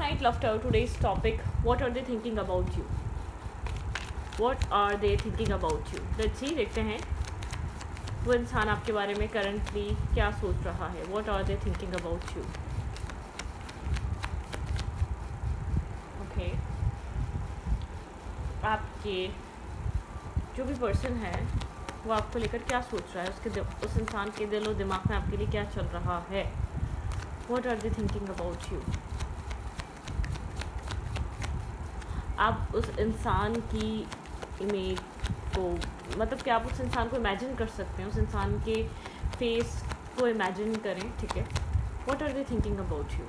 Night Laughter. Today's topic: what are they thinking about you? What are they thinking about you? Let's see, देखते हैं वो इंसान आपके बारे में करंटली क्या सोच रहा है. What are they thinking about you? Okay. आपके जो भी पर्सन है वो आपको लेकर क्या सोच रहा है, उस इंसान के दिल और दिमाग में आपके लिए क्या चल रहा है. What are they thinking about you? आप उस इंसान की इमेज को, मतलब कि आप उस इंसान को इमेजिन कर सकते हैं, उस इंसान के फेस को इमेजिन करें. ठीक है. What are they thinking about you?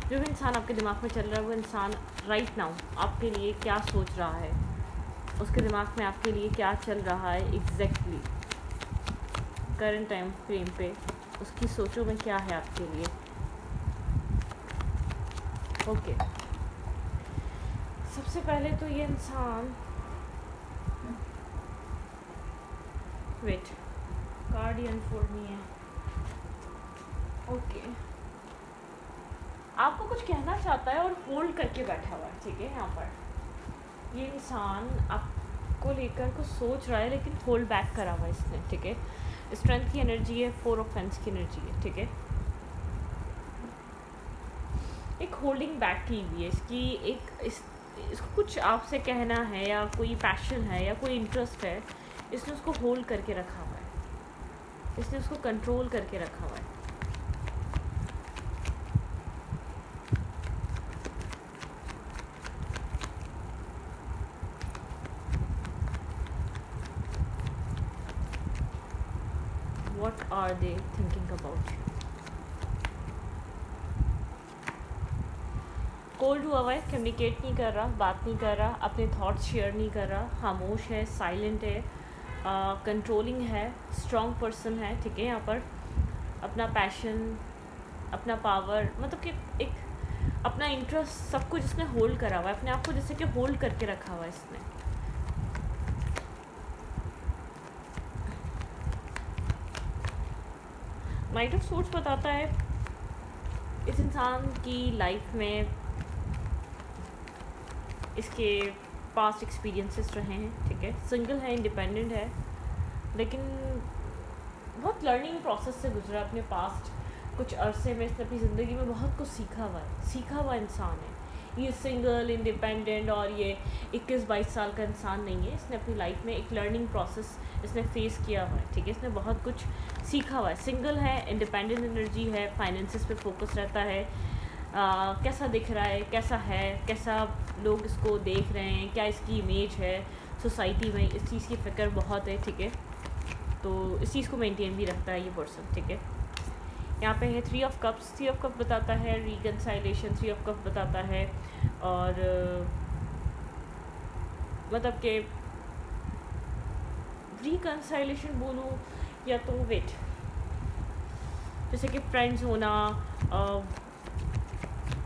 जो भी इंसान आपके दिमाग में चल रहा है वो इंसान राइट नाउ आपके लिए क्या सोच रहा है, उसके दिमाग में आपके लिए क्या चल रहा है एग्जैक्टली करंट टाइम फ्रेम पे, उसकी सोचों में क्या है आपके लिए. ओके. सबसे पहले तो ये इंसान वेट कार्ड ही अनफोल्ड नहीं है. ओके. आपको कुछ कहना चाहता है और होल्ड करके बैठा हुआ है. ठीक है. यहाँ पर ये इंसान आपको लेकर कुछ सोच रहा है लेकिन होल्ड बैक करा हुआ है इसने. ठीक है. स्ट्रेंथ की एनर्जी है, 4 ऑफ पेंस की एनर्जी है. ठीक है. एक होल्डिंग बैक की हुई है इसकी. इसको कुछ आपसे कहना है या कोई पैशन है या कोई इंटरेस्ट है, इसने उसको होल्ड करके रखा हुआ है, इसने उसको कंट्रोल करके रखा हुआ है. What are they thinking about you? Cold हुआ हुआ है, कम्युनिकेट नहीं कर रहा, बात नहीं कर रहा, अपने थॉट्स शेयर नहीं कर रहा, खामोश है, साइलेंट है, कंट्रोलिंग है, स्ट्रॉन्ग पर्सन है. ठीक है. यहाँ पर अपना पैशन, अपना पावर, मतलब कि एक अपना इंटरेस्ट, सब कुछ इसने होल्ड करा हुआ है, अपने आप को जैसे कि होल्ड करके रखा हुआ है इसने. नाइट ऑफ सोर्ड्स बताता है इस इंसान की लाइफ में इसके पास्ट एक्सपीरियंसेस रहे हैं. ठीक है. सिंगल है, इंडिपेंडेंट है, लेकिन बहुत लर्निंग प्रोसेस से गुजरा अपने पास्ट कुछ अरसे में. इसने अपनी ज़िंदगी में बहुत कुछ सीखा हुआ इंसान है. ये सिंगल, इंडिपेंडेंट और ये 21-22 साल का इंसान नहीं है. इसने अपनी लाइफ में एक लर्निंग प्रोसेस इसने फेस किया हुआ है. ठीक है. इसने बहुत कुछ सीखा हुआ है. सिंगल है, इंडिपेंडेंट एनर्जी है, फाइनेंसेस पे फोकस रहता है. कैसा दिख रहा है, कैसा लोग इसको देख रहे हैं, क्या इसकी इमेज है सोसाइटी में, इस चीज़ की फ़िक्र बहुत है. ठीक है. तो इस चीज़ को मेंटेन भी रखता है ये पर्सन. ठीक है. यहाँ पे है 3 ऑफ कप्स. 3 ऑफ कप बताता है रिकन्साइलेशन. 3 ऑफ कप बताता है और मतलब कि रिकन्साइलेशन बोलूँ या तो वेट, जैसे कि फ्रेंड्स होना.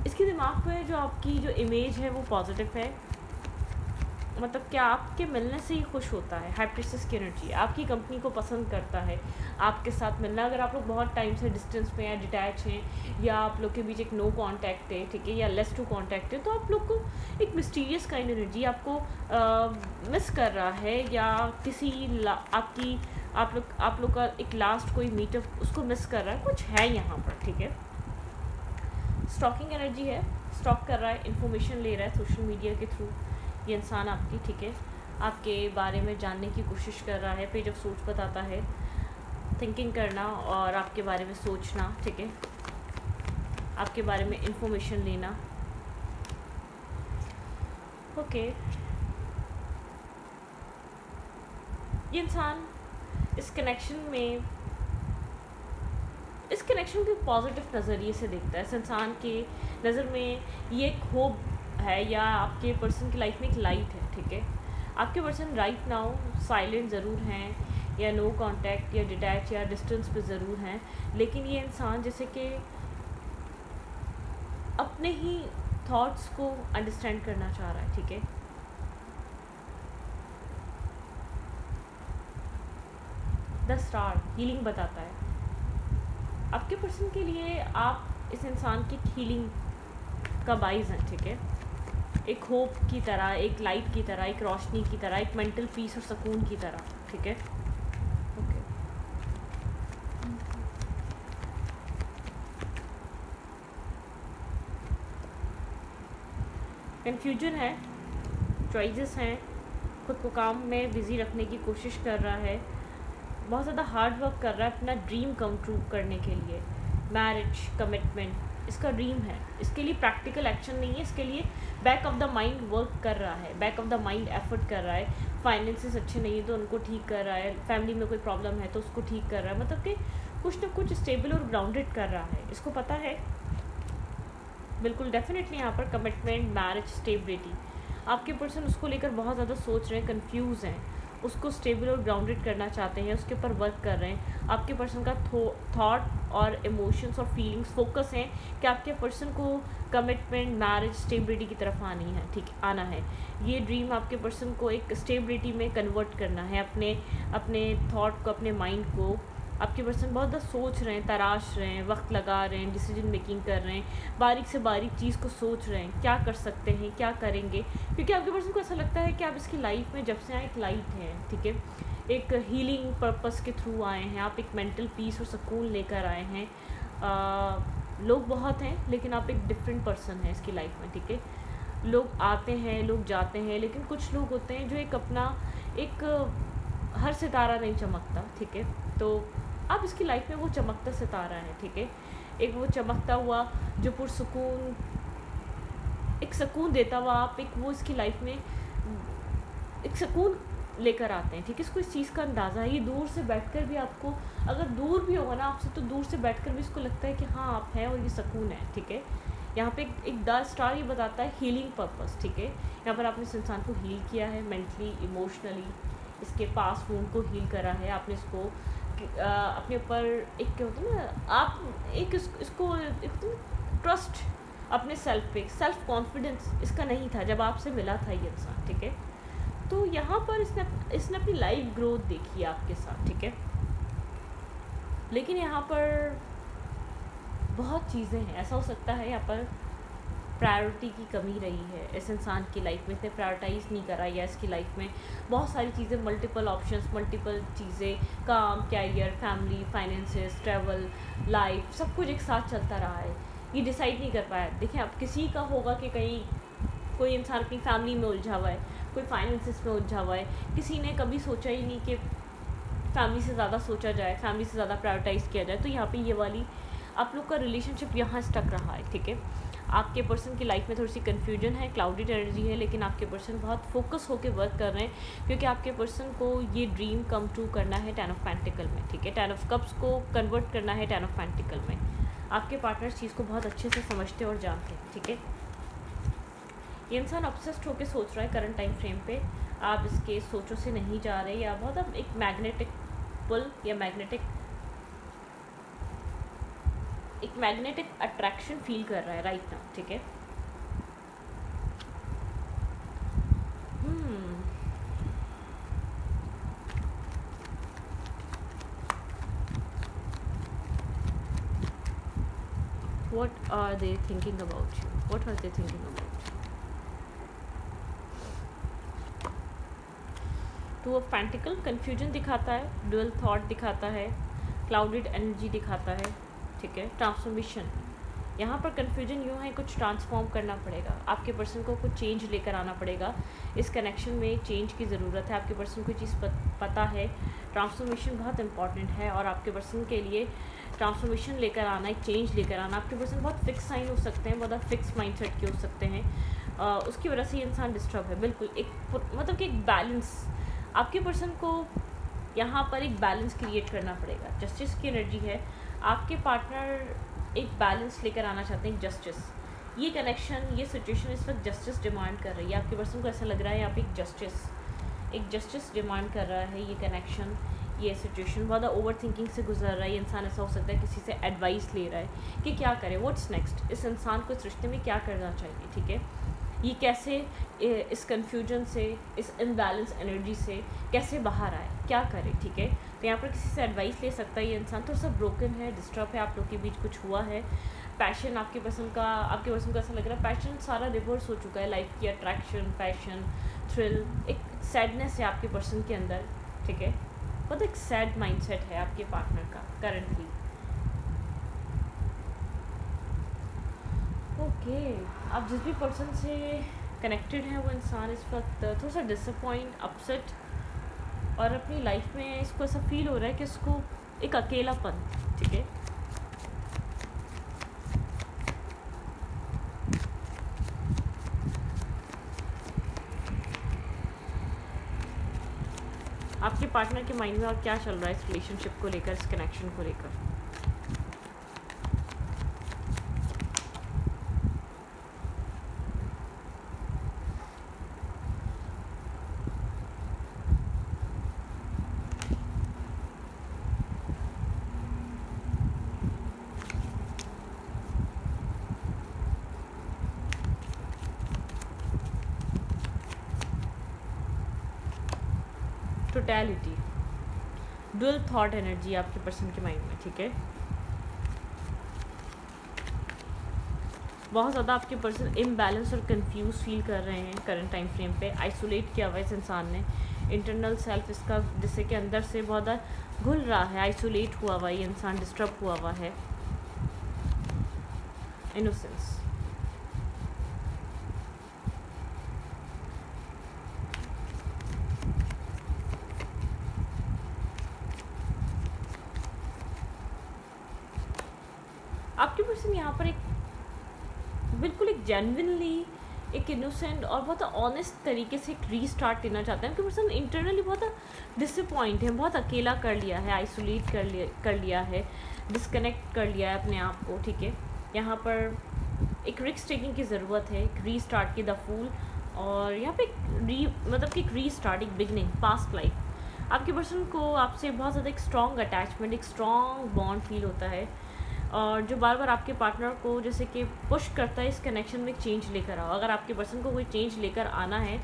इसके दिमाग में जो आपकी जो इमेज है वो पॉजिटिव है, मतलब क्या आपके मिलने से ही खुश होता है. हाई प्रिंसेस की एनर्जी, आपकी कंपनी को पसंद करता है, आपके साथ मिलना. अगर आप लोग बहुत टाइम से डिस्टेंस में या डिटैच हैं या आप लोग के बीच एक नो कांटेक्ट है, ठीक है, या लेस टू कांटेक्ट है, तो आप लोग को एक मिस्टीरियस काइंड एनर्जी आपको मिस कर रहा है, या किसी आप लोग का एक लास्ट कोई मीटअप उसको मिस कर रहा है. कुछ है यहाँ पर. ठीक है. स्टॉकिंग एनर्जी है, स्टॉक कर रहा है, इन्फॉर्मेशन ले रहा है सोशल मीडिया के थ्रू ये इंसान आपकी. ठीक है. आपके बारे में जानने की कोशिश कर रहा है. पेज ऑफ सोच बताता है थिंकिंग करना और आपके बारे में सोचना. ठीक है. आपके बारे में इन्फॉर्मेशन लेना. ओके. ये इंसान इस कनेक्शन को पॉजिटिव नज़रिए से देखता है. इस इंसान के नज़र में ये एक होप है, या आपके पर्सन की लाइफ में एक लाइट है. ठीक है. आपके पर्सन राइट नाउ साइलेंट ज़रूर हैं, या नो कांटेक्ट या डिटैच या डिस्टेंस पे ज़रूर हैं, लेकिन ये इंसान जैसे कि अपने ही थॉट्स को अंडरस्टैंड करना चाह रहा है. ठीक है. द स्टार हीलिंग बताता है आपके पर्सन के लिए. आप इस इंसान की हीलिंग का बाइज़ हैं, ठीक है। एक होप की तरह, एक लाइट की तरह, एक रोशनी की तरह, एक मेंटल पीस और सुकून की तरह, ठीक है। ओके, कन्फ्यूजन है, चॉइसेस हैं, खुद को काम में बिज़ी रखने की कोशिश कर रहा है, बहुत ज़्यादा हार्ड वर्क कर रहा है अपना ड्रीम कम ट्रू करने के लिए। मैरिज, कमिटमेंट इसका ड्रीम है, इसके लिए प्रैक्टिकल एक्शन नहीं है, इसके लिए back of the mind work कर रहा है, back of the mind effort कर रहा है। फाइनेंसेस अच्छे नहीं है तो उनको ठीक कर रहा है, फैमिली में कोई प्रॉब्लम है तो उसको ठीक कर रहा है, मतलब कि कुछ ना कुछ स्टेबल और ग्राउंडेड कर रहा है, इसको पता है बिल्कुल। डेफिनेटली यहाँ पर कमिटमेंट, मैरिज, स्टेबिलिटी, आपके पर्सन उसको लेकर बहुत ज़्यादा सोच रहे हैं, कंफ्यूज हैं, उसको स्टेबल और ग्राउंडेड करना चाहते हैं, उसके ऊपर वर्क कर रहे हैं। आपके पर्सन का थॉट और इमोशंस और फीलिंग्स फोकस हैं कि आपके पर्सन को कमिटमेंट, मैरिज, स्टेबिलिटी की तरफ आनी है, ठीक आना है। ये ड्रीम आपके पर्सन को एक स्टेबिलिटी में कन्वर्ट करना है, अपने थॉट को, अपने माइंड को। आपके पर्सन बहुत ज़्यादा सोच रहे हैं, तराश रहे हैं, वक्त लगा रहे हैं, डिसीजन मेकिंग कर रहे हैं, बारीक से बारीक चीज़ को सोच रहे हैं, क्या कर सकते हैं, क्या करेंगे, क्योंकि आपके पर्सन को ऐसा लगता है कि आप इसकी लाइफ में जब से आए एक लाइट है, ठीक है, एक हीलिंग पर्पस के थ्रू आए हैं, आप एक मेंटल पीस और सुकून लेकर आए हैं। लोग बहुत हैं लेकिन आप एक डिफरेंट पर्सन हैं इसकी लाइफ में, ठीक है। लोग आते हैं, लोग जाते हैं, लेकिन कुछ लोग होते हैं जो एक अपना एक हर सितारा नहीं चमकता, ठीक है। तो आप इसकी लाइफ में वो चमकता सितारा है, ठीक है, एक वो चमकता हुआ जो पुरसुकून, एक सुकून देता हुआ आप, एक वो इसकी लाइफ में एक सुकून लेकर आते हैं, ठीक है। इसको इस चीज़ का अंदाज़ा है, ये दूर से बैठकर भी आपको, अगर दूर भी होगा ना आपसे तो दूर से बैठकर भी इसको लगता है कि हाँ आप हैं और ये सुकून है, ठीक है। यहाँ पे एक द स्टार ये बताता है हीलिंग पर्पस, ठीक है। यहाँ पर आपने इस इंसान को हील किया है मेंटली, इमोशनली, इसके पास वूंड को हील करा है आपने, इसको अपने ऊपर एक क्या होता है ना, आप एक इसको ट्रस्ट अपने सेल्फ पे, सेल्फ कॉन्फिडेंस इसका नहीं था जब आपसे मिला था ये इंसान, ठीक है। तो यहाँ पर इसने अपनी लाइफ ग्रोथ देखी है आपके साथ, ठीक है। लेकिन यहाँ पर बहुत चीज़ें हैं, ऐसा हो सकता है यहाँ पर प्रायोरिटी की कमी रही है इस इंसान की लाइफ में, इसने प्रायोरिटाइज़ नहीं करा या इसकी लाइफ में बहुत सारी चीज़ें, मल्टीपल ऑप्शंस, मल्टीपल चीज़ें, काम, career, family, finances, travel, life, सब कुछ एक साथ चलता रहा है, ये डिसाइड नहीं कर पाया। देखिए अब किसी का होगा कि कहीं कोई इंसान अपनी फैमिली में उलझा हुआ है, कोई फाइनेंसेस में उलझा हुआ है, किसी ने कभी सोचा ही नहीं कि फैमिली से ज़्यादा सोचा जाए, फैमिली से ज़्यादा प्रायोरिटाइज़ किया जाए। तो यहाँ पे ये वाली आप लोग का रिलेशनशिप यहाँ स्टक रहा है, ठीक है। आपके पर्सन की लाइफ में थोड़ी सी कन्फ्यूजन है, क्लाउडेड एनर्जी है, लेकिन आपके पर्सन बहुत फोकस होकर वर्क कर रहे हैं क्योंकि आपके पर्सन को ये ड्रीम कम ट्रू करना है 10 ऑफ पेंटिकल में, ठीक है। 10 ऑफ कप्स को कन्वर्ट करना है 10 ऑफ पेंटिकल में। आपके पार्टनर चीज़ को बहुत अच्छे से समझते और जानते हैं, ठीक है। ये इंसान ऑब्सेस्ड होकर सोच रहा है करंट टाइम फ्रेम पे, आप इसके सोचों से नहीं जा रहे, या बहुत अब एक मैग्नेटिक पुल या मैग्नेटिक अट्रैक्शन फील कर रहा है राइट नाउ, ठीक है। What are they thinking about you? What are they thinking about you? Two of pentacle confusion दिखाता है, डुअल थॉट दिखाता है, क्लाउडेड एनर्जी दिखाता है, ठीक है। ट्रांसफॉर्मेशन, यहाँ पर कन्फ्यूजन यूँ है, कुछ ट्रांसफॉर्म करना पड़ेगा, आपके पर्सन को कुछ चेंज लेकर आना पड़ेगा, इस कनेक्शन में चेंज की ज़रूरत है, आपके पर्सन को चीज़ पता है, ट्रांसफॉर्मेशन बहुत इंपॉर्टेंट है और आपके पर्सन के लिए ट्रांसफॉर्मेशन लेकर आना, एक चेंज लेकर आना। आपके पर्सन बहुत फिक्स साइन हो सकते हैं, बहुत फिक्स माइंडसेट के हो सकते हैं, उसकी वजह से ये इंसान डिस्टर्ब है, बिल्कुल एक मतलब कि एक बैलेंस आपके पर्सन को यहाँ पर एक बैलेंस क्रिएट करना पड़ेगा। जस्टिस की एनर्जी है, आपके पार्टनर एक बैलेंस लेकर आना चाहते हैं, जस्टिस। ये कनेक्शन, ये सिचुएशन इस वक्त जस्टिस डिमांड कर रही है, आपके पर्सन को ऐसा लग रहा है यहाँ पे एक जस्टिस डिमांड कर रहा है ये कनेक्शन, ये सिचुएशन। बहुत ओवर थिंकिंग से गुजर रहा है ये इंसान, ऐसा हो सकता है किसी से एडवाइस ले रहा है कि क्या करे, व्हाट्स नेक्स्ट, इस इंसान को इस रिश्ते में क्या करना चाहिए, ठीक है। ये कैसे इस कन्फ्यूजन से, इस इनबैलेंस एनर्जी से कैसे बाहर आए, क्या करे, ठीक है। तो यहाँ पर किसी से एडवाइस ले सकता है ये इंसान, थोड़ा सा ब्रोकन है, डिस्टर्ब है, आप लोग के बीच कुछ हुआ है, पैशन आपके पर्सन को ऐसा लग रहा है पैशन सारा रिवर्स हो चुका है, लाइफ की अट्रैक्शन, पैशन, थ्रिल, एक सैडनेस है आपके पर्सन के अंदर, ठीक है। बहुत एक सैड माइंडसेट है आपके पार्टनर का करंटली। ओके, आप जिस भी पर्सन से कनेक्टेड हैं वो इंसान इस वक्त थोड़ा सा डिसअपॉइंट, अपसेट, और अपनी लाइफ में इसको ऐसा फील हो रहा है कि इसको एक अकेलापन, ठीक है। आपके पार्टनर के माइंड में और क्या चल रहा है इस रिलेशनशिप को लेकर, इस कनेक्शन को लेकर? टोटैलिटी, डुअल थॉट एनर्जी आपके पर्सन के माइंड में, ठीक है। बहुत ज़्यादा आपके पर्सन इम्बैलेंस और कंफ्यूज फील कर रहे हैं करंट टाइम फ्रेम पे। आइसोलेट किया हुआ है इस इंसान ने, इंटरनल सेल्फ इसका जिससे कि अंदर से बहुत ज़्यादा घुल रहा है, आइसोलेट हुआ हुआ ये इंसान, डिस्टर्ब हुआ हुआ है। इनोसेंस, आपके पर्सन यहाँ पर एक बिल्कुल एक जेन्युइनली एक इनोसेंट और बहुत ऑनेस्ट तरीके से एक रीस्टार्ट लेना चाहते हैं। आपके पर्सन इंटरनली बहुत डिसअपॉइंट है, बहुत अकेला कर लिया है, आइसोलेट कर लिया है, डिस्कनेक्ट कर लिया है अपने आप को, ठीक है। यहाँ पर एक रिस्क टेकिंग की ज़रूरत है, एक रीस्टार्ट की, द फूल, और यहाँ पे मतलब कि एक रीस्टार्ट, एक बिगनिंग, पास्ट लाइफ। आपके पर्सन को आपसे बहुत ज़्यादा एक स्ट्रॉन्ग अटैचमेंट, एक स्ट्रॉन्ग बॉन्ड फील होता है, और जो बार बार आपके पार्टनर को जैसे कि पुश करता है इस कनेक्शन में चेंज लेकर आओ। अगर आपके पर्सन को कोई चेंज लेकर आना है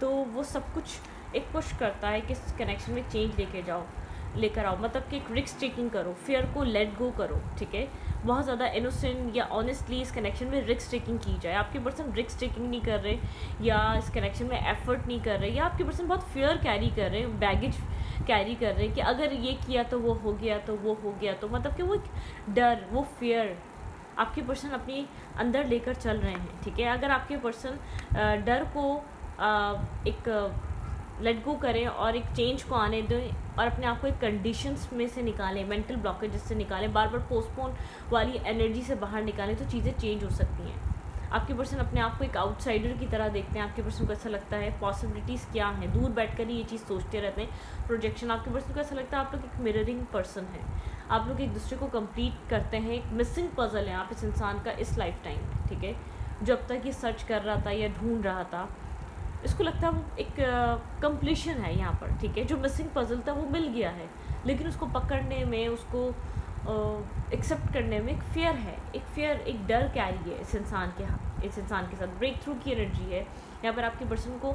तो वो सब कुछ एक पुश करता है कि इस कनेक्शन में चेंज लेकर आओ, मतलब कि एक रिस्क टेकिंग करो, फियर को लेट गो करो, ठीक है। बहुत ज़्यादा इनोसेंट या ऑनेस्टली इस कनेक्शन में रिस्क टेकिंग की जाए। आपके पर्सन रिस्क टेकिंग नहीं कर रहे, या इस कनेक्शन में एफर्ट नहीं कर रहे, या आपके पर्सन बहुत फियर कैरी कर रहे हैं, बैगेज कैरी कर रहे हैं कि अगर ये किया तो वो हो गया, तो वो हो गया, तो मतलब कि वो एक डर, वो फियर आपके पर्सन अपनी अंदर लेकर चल रहे हैं, ठीक है। अगर आपके पर्सन डर को एक लेट गो करें और एक चेंज को आने दें और अपने आप को एक कंडीशंस में से निकालें, मेंटल ब्लॉकेज से निकालें, बार बार पोस्टपोन वाली एनर्जी से बाहर निकालें, तो चीज़ें चेंज हो सकती हैं। आपके पर्सन अपने आप को एक आउटसाइडर की तरह देखते हैं। आपके पर्सन को ऐसा लगता है पॉसिबिलिटीज़ क्या हैं, दूर बैठकर ही ये चीज़ सोचते रहते हैं, प्रोजेक्शन। आपके पर्सन को ऐसा लगता है आप लोग एक मिररिंग पर्सन है, आप लोग एक दूसरे को कंप्लीट करते हैं, एक मिसिंग पजल है आप इस इंसान का इस लाइफ टाइम में, ठीक है। जो अब तक ये सर्च कर रहा था या ढूंढ रहा था, इसको लगता है वो एक कंप्लीशन है यहाँ पर, ठीक है। जो मिसिंग पजल था वो मिल गया है, लेकिन उसको पकड़ने में, उसको एक्सेप्ट करने में एक फियर है, एक डर कैरी है इस इंसान के साथ। ब्रेक थ्रू की एनर्जी है यहाँ पर। आपके पर्सन को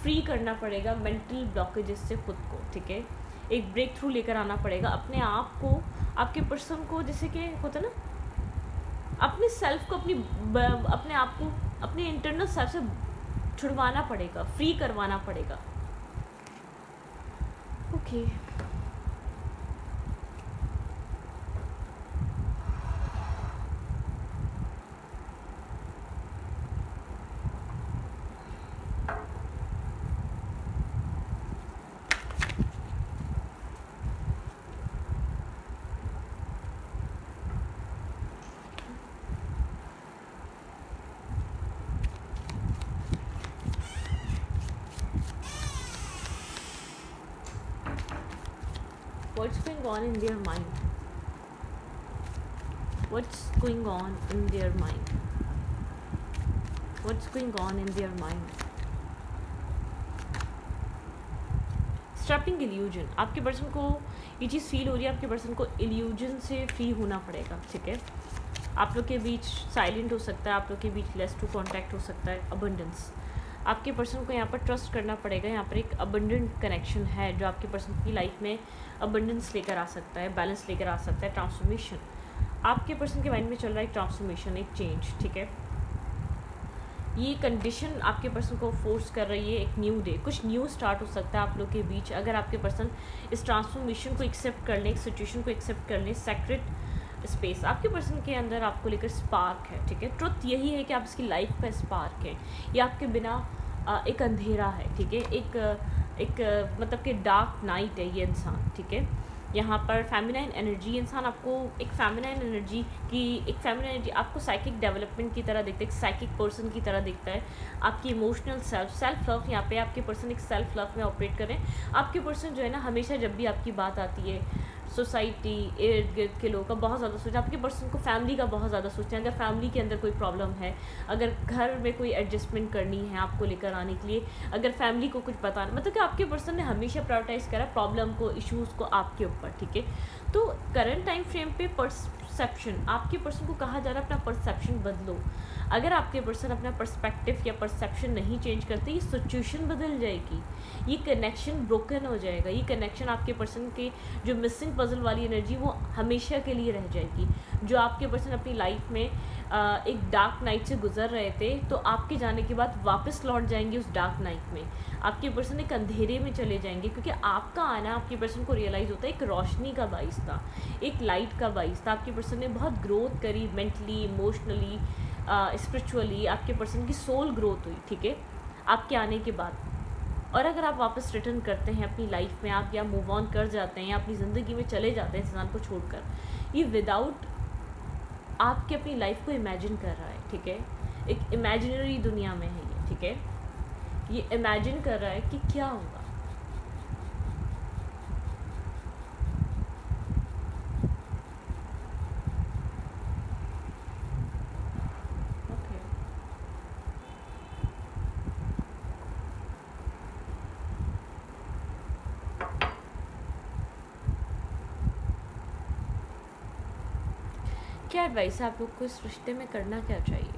फ्री करना पड़ेगा मेंटल ब्लॉकेजेस से खुद को, ठीक है। एक ब्रेक थ्रू लेकर आना पड़ेगा अपने आप को, आपके पर्सन को, जैसे कि होता है ना, अपने सेल्फ को, अपने आप को अपने इंटरनल सेल्फ से छुड़वाना पड़ेगा, फ्री करवाना पड़ेगा। Okay, what's going on in their mind? What's going on in their mind? What's going on in their mind? Strapping illusion, आपके पर्सन को ये चीज़ फील हो रही है, आपके पर्सन को इल्यूजन से फ्री होना पड़ेगा, ठीक है। आप लोग के बीच साइलेंट हो सकता है, आप लोग के बीच लेस टू कॉन्टैक्ट हो सकता है, अबंडेंस। आपके पर्सन को यहाँ पर ट्रस्ट करना पड़ेगा। यहाँ पर एक अबंडेंट कनेक्शन है जो आपके पर्सन की लाइफ में अबंडेंस लेकर आ सकता है, बैलेंस लेकर आ सकता है, ट्रांसफॉर्मेशन। आपके पर्सन के माइंड में चल रहा है एक ट्रांसफॉर्मेशन, एक चेंज, ठीक है। ये कंडीशन आपके पर्सन को फोर्स कर रही है एक न्यू डे, कुछ न्यू स्टार्ट हो सकता है आप लोग के बीच, अगर आपके पर्सन इस ट्रांसफॉर्मेशन को एक्सेप्ट कर लें, एक सिचुएशन को एक्सेप्ट कर लें। सेक्रेट स्पेस आपके पर्सन के अंदर आपको लेकर स्पार्क है, ठीक है। ट्रुथ यही है कि आप इसकी लाइफ का स्पार्क है, ये आपके बिना एक अंधेरा है, ठीक है। एक मतलब कि डार्क नाइट है ये इंसान, ठीक है। यहाँ पर फेमिनाइन एनर्जी, इंसान आपको एक फेमिनाइन एनर्जी आपको साइकिक डेवलपमेंट की तरह दिखता है, एक साइकिक पर्सन की तरह दिखता है। आपकी इमोशनल सेल्फ लव, यहाँ पे आपके पर्सन एक सेल्फ लव में ऑपरेट करें। आपके पर्सन जो है ना, हमेशा जब भी आपकी बात आती है सोसाइटी, इर्द गिर्द के लोगों का बहुत ज़्यादा सोचते हैं, आपके पर्सन को फैमिली का बहुत ज़्यादा सोचते हैं। अगर फैमिली के अंदर कोई प्रॉब्लम है, अगर घर में कोई एडजस्टमेंट करनी है आपको लेकर आने के लिए, अगर फैमिली को कुछ बताना, मतलब कि आपके पर्सन ने हमेशा प्रायोरिटाइज़ करा प्रॉब्लम को, इश्यूज़ को आपके ऊपर, ठीक है। तो करंट टाइम फ्रेम पे परसेप्शन, आपके पर्सन को कहा जा रहा है अपना परसेप्शन बदलो। अगर आपके पर्सन अपना पर्सपेक्टिव या परसेप्शन नहीं चेंज करते, ये सिचुएशन बदल जाएगी, ये कनेक्शन ब्रोकन हो जाएगा, ये कनेक्शन आपके पर्सन के जो मिसिंग पजल वाली एनर्जी वो हमेशा के लिए रह जाएगी। जो आपके पर्सन अपनी लाइफ में एक डार्क नाइट से गुजर रहे थे, तो आपके जाने के बाद वापस लौट जाएंगे उस डार्क नाइट में। आपके पर्सन एक अंधेरे में चले जाएंगे, क्योंकि आपका आना आपके पर्सन को रियलाइज़ होता है एक रोशनी का बाइस था, एक लाइट का बाइस था। आपके पर्सन ने बहुत ग्रोथ करी, मेंटली, इमोशनली, स्पिरिचुअली आपके पर्सन की सोल ग्रोथ हुई, ठीक है, आपके आने के बाद। और अगर आप वापस रिटर्न करते हैं अपनी लाइफ में, आप या मूव ऑन कर जाते हैं, अपनी ज़िंदगी में चले जाते हैं इंसान को छोड़कर, ये विदाउट आपके अपनी लाइफ को इमेजिन कर रहा है, ठीक है। एक इमेजिनरी दुनिया में है ये, ठीक है। ये इमेजिन कर रहा है कि क्या होगा। क्या एडवाइस है आप लोग को इस रिश्ते में करना क्या चाहिए?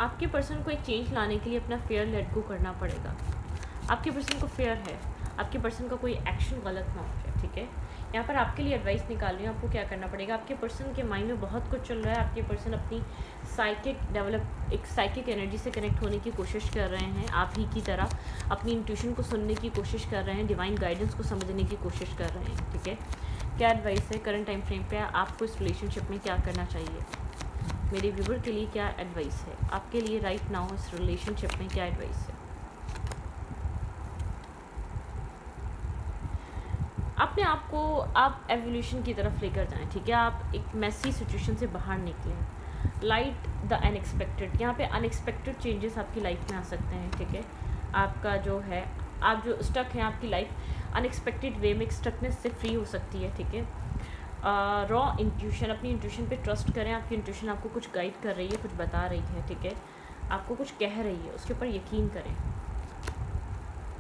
आपके पर्सन को एक चेंज लाने के लिए अपना फेयर लेट गो करना पड़ेगा। आपके पर्सन को फेयर है, आपके पर्सन का कोई एक्शन गलत ना हो जाए, ठीक है। यहाँ पर आपके लिए एडवाइस निकाल रही हूँ, आपको क्या करना पड़ेगा। आपके पर्सन के माइंड में बहुत कुछ चल रहा है, आपके पर्सन अपनी एक साइकिक एनर्जी से कनेक्ट होने की कोशिश कर रहे हैं, आप ही की तरह अपनी इंट्यूशन को सुनने की कोशिश कर रहे हैं, डिवाइन गाइडेंस को समझने की कोशिश कर रहे हैं, ठीक है। क्या एडवाइस है करंट टाइम फ्रेम पे, आपको इस रिलेशनशिप में क्या करना चाहिए? मेरे व्यूवर के लिए क्या एडवाइस है आपके लिए राइट नाउ, इस रिलेशनशिप में क्या एडवाइस है? अपने आप को आप एवोल्यूशन की तरफ लेकर जाएं, ठीक है। आप एक मैसी सिचुएशन से बाहर निकलें, लाइट द अनएक्सपेक्टेड। यहाँ पे अनएक्सपेक्टेड चेंजेस आपकी लाइफ में आ सकते हैं, ठीक है। आपका जो है, आप जो स्टक हैं आपकी लाइफ अनएक्सपेक्टेड वे में स्टकनेस से फ्री हो सकती है, ठीक है। रॉ इंट्यूशन, अपनी इंट्यूशन पे ट्रस्ट करें। आपकी इंट्यूशन आपको कुछ गाइड कर रही है, कुछ बता रही है, ठीक है, आपको कुछ कह रही है, उसके ऊपर यकीन करें।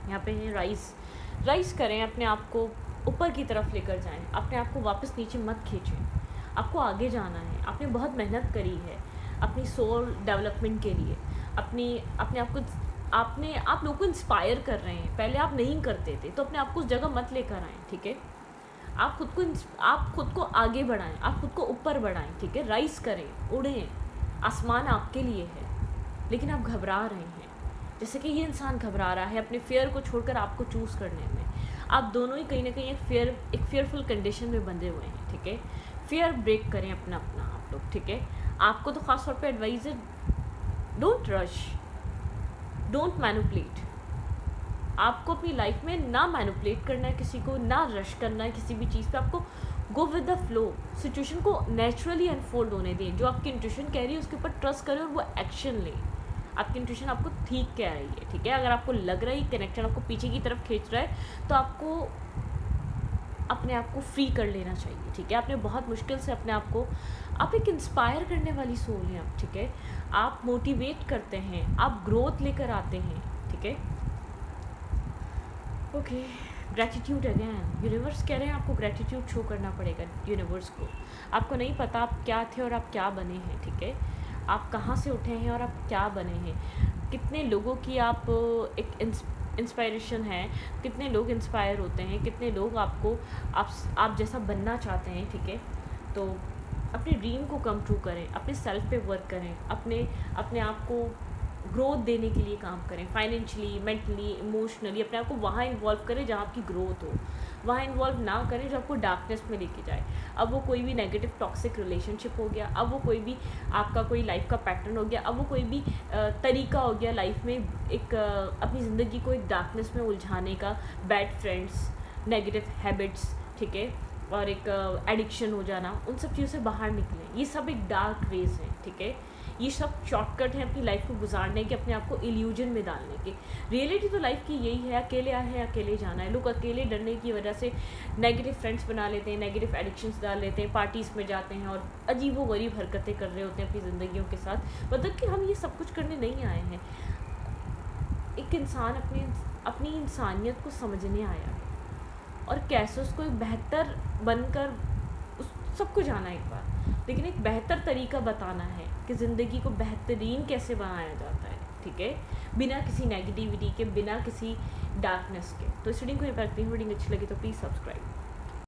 यहाँ पे है राइज करें, अपने आप को ऊपर की तरफ लेकर जाएं, अपने आप को वापस नीचे मत खींचें। आपको आगे जाना है, आपने बहुत मेहनत करी है अपनी सोल डेवलपमेंट के लिए, अपने आप को आप लोगों को इंस्पायर कर रहे हैं। पहले आप नहीं करते थे, तो अपने आप को उस जगह मत लेकर आएँ, ठीक है। आप खुद को आगे बढ़ाएं, आप खुद को ऊपर बढ़ाएं, ठीक है। राइज करें, उड़ें, आसमान आपके लिए है, लेकिन आप घबरा रहे हैं, जैसे कि ये इंसान घबरा रहा है अपने फेयर को छोड़कर आपको चूज़ करने में। आप दोनों ही कहीं ना कहीं एक फेयरफुल कंडीशन में बंधे हुए हैं, ठीक है। फेयर ब्रेक करें अपना आप लोग, ठीक है। आपको तो ख़ास तौर पे एडवाइस है, डोंट रश, डोंट मैनिपुलेट। आपको अपनी लाइफ में ना मैनिपुलेट करना है किसी को, ना रश करना है किसी भी चीज़ पे। आपको go with the flow, situation को नेचुरली अनफोल्ड होने दें। जो आपकी इंट्यूशन कह रही है उसके ऊपर ट्रस्ट करें और वो एक्शन लें। आपकी इंट्यूशन आपको ठीक कह रही है, ठीक है। अगर आपको लग रहा है कनेक्शन आपको पीछे की तरफ खींच रहा है, तो आपको अपने आप को फ्री कर लेना चाहिए, ठीक है। आपने बहुत मुश्किल से अपने आप को, आप एक इंस्पायर करने वाली सोल हैं आप, ठीक है। आप मोटिवेट करते हैं, आप ग्रोथ लेकर आते हैं, ठीक है। ओके, ग्रैटिट्यूड अगेन, यूनिवर्स कह रहे हैं आपको ग्रैटिट्यूड शो करना पड़ेगा यूनिवर्स को। आपको नहीं पता आप क्या थे और आप क्या बने हैं, ठीक है। आप कहाँ से उठे हैं और आप क्या बने हैं, कितने लोगों की आप एक इंस्पायरेशन है, कितने लोग इंस्पायर होते हैं, कितने लोग आपको आप जैसा बनना चाहते हैं, ठीक है। तो अपने ड्रीम को कम ट्रू करें, अपने सेल्फ पे वर्क करें, अपने आप को ग्रोथ देने के लिए काम करें, फाइनेंशियली, मेंटली, इमोशनली अपने आप को वहाँ इन्वॉल्व करें जहाँ आपकी ग्रोथ हो, वहाँ इन्वॉल्व ना करें जो आपको डार्कनेस में लेके जाए। अब वो कोई भी नेगेटिव टॉक्सिक रिलेशनशिप हो गया, अब वो कोई भी आपका कोई लाइफ का पैटर्न हो गया, अब वो कोई भी तरीका हो गया लाइफ में एक अपनी ज़िंदगी को एक डार्कनेस में उलझाने का, बैड फ्रेंड्स, नेगेटिव हैबिट्स, ठीक है, और एक एडिक्शन हो जाना, उन सब चीज़ों से बाहर निकलें। ये सब एक डार्क वेज हैं, ठीक है। ये सब शॉर्टकट हैं अपनी लाइफ को गुजारने के, अपने आप को इल्यूजन में डालने के। रियलिटी तो लाइफ की यही है, अकेले आए हैं अकेले जाना है। लोग अकेले डरने की वजह से नेगेटिव फ्रेंड्स बना लेते हैं, नेगेटिव एडिक्शंस डाल लेते हैं, पार्टीज़ में जाते हैं और अजीबोगरीब हरकतें कर रहे होते हैं अपनी ज़िंदगियों के साथ। मतलब कि हम ये सब कुछ करने नहीं आए हैं। एक इंसान अपनी इंसानियत को समझने आया है और कैसे उसको एक बेहतर बनकर उस सबको जाना एक बार, लेकिन एक बेहतर तरीका बताना है कि ज़िंदगी को बेहतरीन कैसे बनाया जाता है, ठीक है, बिना किसी नेगेटिविटी के, बिना किसी डार्कनेस के। तो इस रीडिंग को ये रखती हूँ। रीडिंग अच्छी लगी तो प्लीज़ सब्सक्राइब।